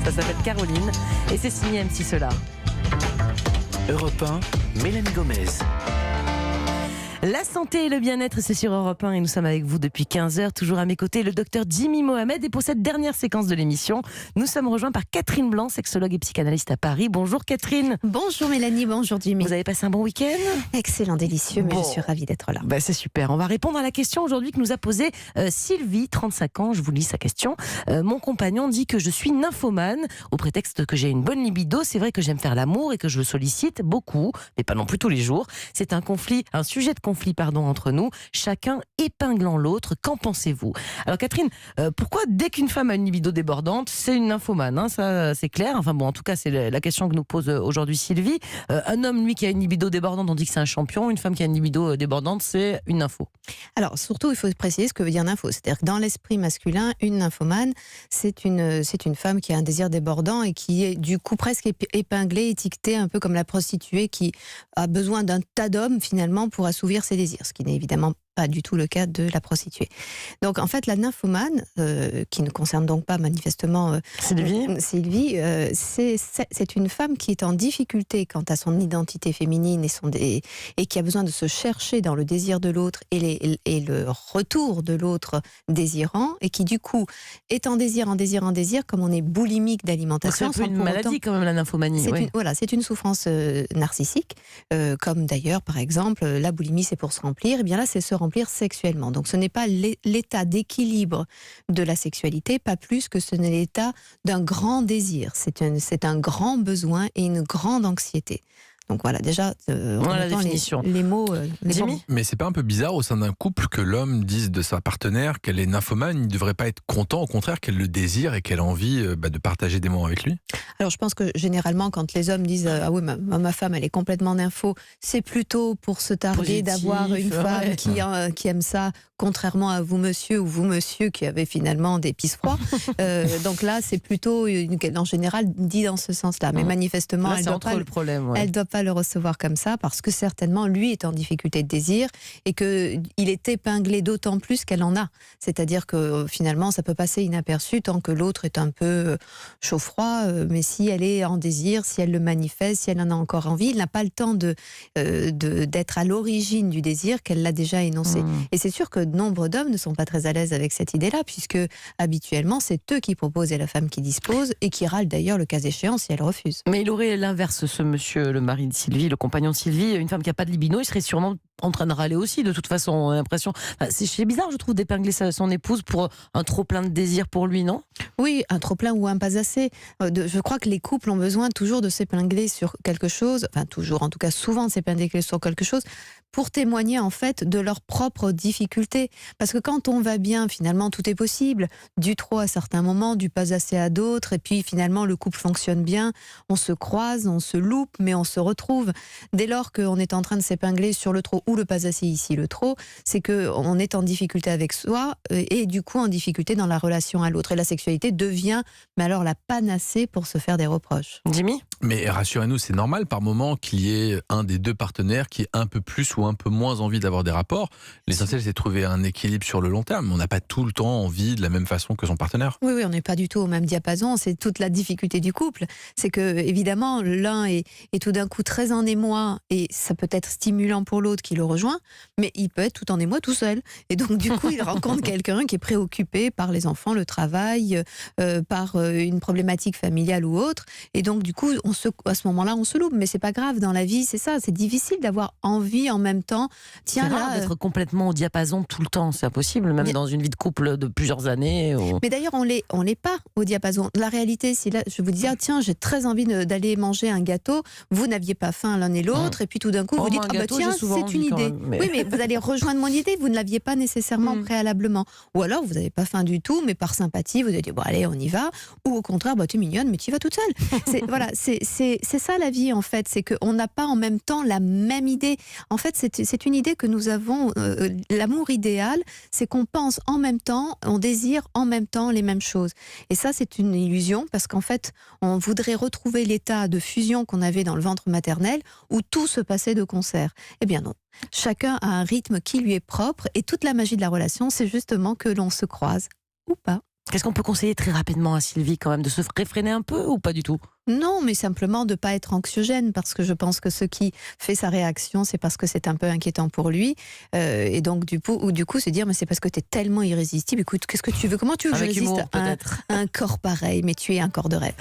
Ça s'appelle Caroline et c'est signé MC Solar. Europe 1, Mélanie Gomez. La santé et le bien-être, c'est sur Europe 1 et nous sommes avec vous depuis 15h. Toujours à mes côtés, le docteur Jimmy Mohamed. Et pour cette dernière séquence de l'émission, nous sommes rejoints par Catherine Blanc, sexologue et psychanalyste à Paris. Bonjour Catherine. Bonjour Mélanie, bonjour Jimmy. Vous avez passé un bon week-end ? Excellent, délicieux, mais Bon. je suis ravie d'être là. C'est super. On va répondre à la question aujourd'hui que nous a posée Sylvie, 35 ans. Je vous lis sa question. Mon compagnon dit que je suis nymphomane au prétexte que j'ai une bonne libido. C'est vrai que j'aime faire l'amour et que je le sollicite beaucoup, mais pas non plus tous les jours. C'est un sujet de conflit entre nous, chacun épinglant l'autre. Qu'en pensez-vous ? Alors Catherine, pourquoi dès qu'une femme a une libido débordante, c'est une nymphomane, ça c'est clair. Enfin bon, en tout cas c'est la question que nous pose aujourd'hui Sylvie. Un homme, lui, qui a une libido débordante, on dit que c'est un champion. Une femme qui a une libido débordante, c'est une nympho. Alors surtout, il faut préciser ce que veut dire nympho. C'est-à-dire que dans l'esprit masculin, une nymphomane, c'est une femme qui a un désir débordant et qui est du coup presque épinglée, étiquetée, un peu comme la prostituée qui a besoin d'un tas d'hommes finalement pour assouvir ses désirs, ce qui n'est évidemment pas du tout le cas de la prostituée. Donc en fait, la nymphomane, qui ne concerne donc pas manifestement Sylvie, c'est une femme qui est en difficulté quant à son identité féminine et qui a besoin de se chercher dans le désir de l'autre et le retour de l'autre désirant, et qui du coup est en désir, comme on est boulimique d'alimentation. C'est un peu une maladie quand même, la nymphomanie. C'est une souffrance narcissique, comme d'ailleurs par exemple la boulimie c'est pour se remplir, et bien là c'est se remplir sexuellement. Donc ce n'est pas l'état d'équilibre de la sexualité, pas plus que ce n'est l'état d'un grand désir. C'est un grand besoin et une grande anxiété. Donc voilà, déjà, la définition. Les mots. Jimmy ? Mais c'est pas un peu bizarre au sein d'un couple que l'homme dise de sa partenaire qu'elle est nymphomane? Il ne devrait pas être content, au contraire, qu'elle le désire et qu'elle a envie de partager des moments avec lui? Alors je pense que généralement, quand les hommes disent ah oui, ma femme elle est complètement nympho, c'est plutôt pour se targuer d'avoir une femme qui aime ça, contrairement à vous monsieur ou vous monsieur qui avez finalement des pisse-froids. Donc là, c'est plutôt en général dit dans ce sens-là. Mais manifestement, là, elle doit pas le recevoir comme ça, parce que certainement lui est en difficulté de désir et qu'il est épinglé d'autant plus qu'elle en a. C'est-à-dire que finalement ça peut passer inaperçu tant que l'autre est un peu chaud-froid, mais si elle est en désir, si elle le manifeste, si elle en a encore envie, il n'a pas le temps d'être à l'origine du désir qu'elle l'a déjà énoncé. Et c'est sûr que nombre d'hommes ne sont pas très à l'aise avec cette idée-là, puisque habituellement c'est eux qui proposent et la femme qui dispose, et qui râle d'ailleurs le cas échéant si elle refuse. Mais il aurait l'inverse, ce monsieur, le mari de Sylvie, le compagnon de Sylvie, une femme qui n'a pas de libido, il serait sûrement en train de râler aussi, de toute façon, on a l'impression. C'est bizarre, je trouve, d'épingler son épouse pour un trop-plein de désir pour lui, non ? Oui, un trop-plein ou un pas assez. Je crois que les couples ont besoin toujours de s'épingler sur quelque chose, enfin toujours, en tout cas souvent de s'épingler sur quelque chose, pour témoigner en fait de leurs propres difficultés. Parce que quand on va bien, finalement, tout est possible. Du trop à certains moments, du pas assez à d'autres, et puis finalement le couple fonctionne bien, on se croise, on se loupe, mais on se retrouve. Dès lors qu'on est en train de s'épingler sur le trop ou le pas assez, ici le trop, c'est qu'on est en difficulté avec soi et du coup en difficulté dans la relation à l'autre. Et la sexualité devient, mais alors, la panacée pour se faire des reproches. Jimmy ? Mais rassurez-nous, c'est normal par moment qu'il y ait un des deux partenaires qui ait un peu plus ou un peu moins envie d'avoir des rapports. L'essentiel, c'est de trouver un équilibre sur le long terme. On n'a pas tout le temps envie de la même façon que son partenaire. Oui, on n'est pas du tout au même diapason. C'est toute la difficulté du couple. C'est que, évidemment, l'un est tout d'un coup très en émoi, et ça peut être stimulant pour l'autre qui le rejoint, mais il peut être tout en émoi tout seul. Et donc, du coup, il rencontre quelqu'un qui est préoccupé par les enfants, le travail, par une problématique familiale ou autre. Et donc, du coup, à ce moment-là, on se loupe. Mais c'est pas grave, dans la vie, c'est ça. C'est difficile d'avoir envie en même temps. C'est rare d'être complètement au diapason tout le temps. C'est impossible, même dans une vie de couple de plusieurs années. Mais d'ailleurs, on l'est pas au diapason. La réalité, si là, je vous disais, tiens, j'ai très envie d'aller manger un gâteau, vous n'aviez pas faim l'un et l'autre, et puis tout d'un coup, vous dites, tiens, c'est une idée. Oui, mais vous allez rejoindre mon idée, vous ne l'aviez pas nécessairement préalablement. Ou alors, vous n'avez pas faim du tout, mais par sympathie, vous avez dit, bon, allez, on y va. Ou au contraire, tu es mignonne, mais tu y vas toute seule. C'est ça la vie, en fait. C'est qu'on n'a pas en même temps la même idée. En fait, c'est une idée que nous avons. L'amour idéal, c'est qu'on pense en même temps, on désire en même temps les mêmes choses. Et ça, c'est une illusion, parce qu'en fait, on voudrait retrouver l'état de fusion qu'on avait dans le ventre maternel, où tout se passait de concert. Eh bien non. Chacun a un rythme qui lui est propre, et toute la magie de la relation, c'est justement que l'on se croise ou pas. Qu'est-ce qu'on peut conseiller très rapidement à Sylvie quand même, de se réfréner un peu ou pas du tout? Non, mais simplement de ne pas être anxiogène, parce que je pense que ce qui fait sa réaction, c'est parce que c'est un peu inquiétant pour lui. Et donc, du coup, se dire, mais c'est parce que tu es tellement irrésistible. Écoute, qu'est-ce que tu veux? Comment tu veux que je résiste à un corps pareil? Mais tu es un corps de rêve.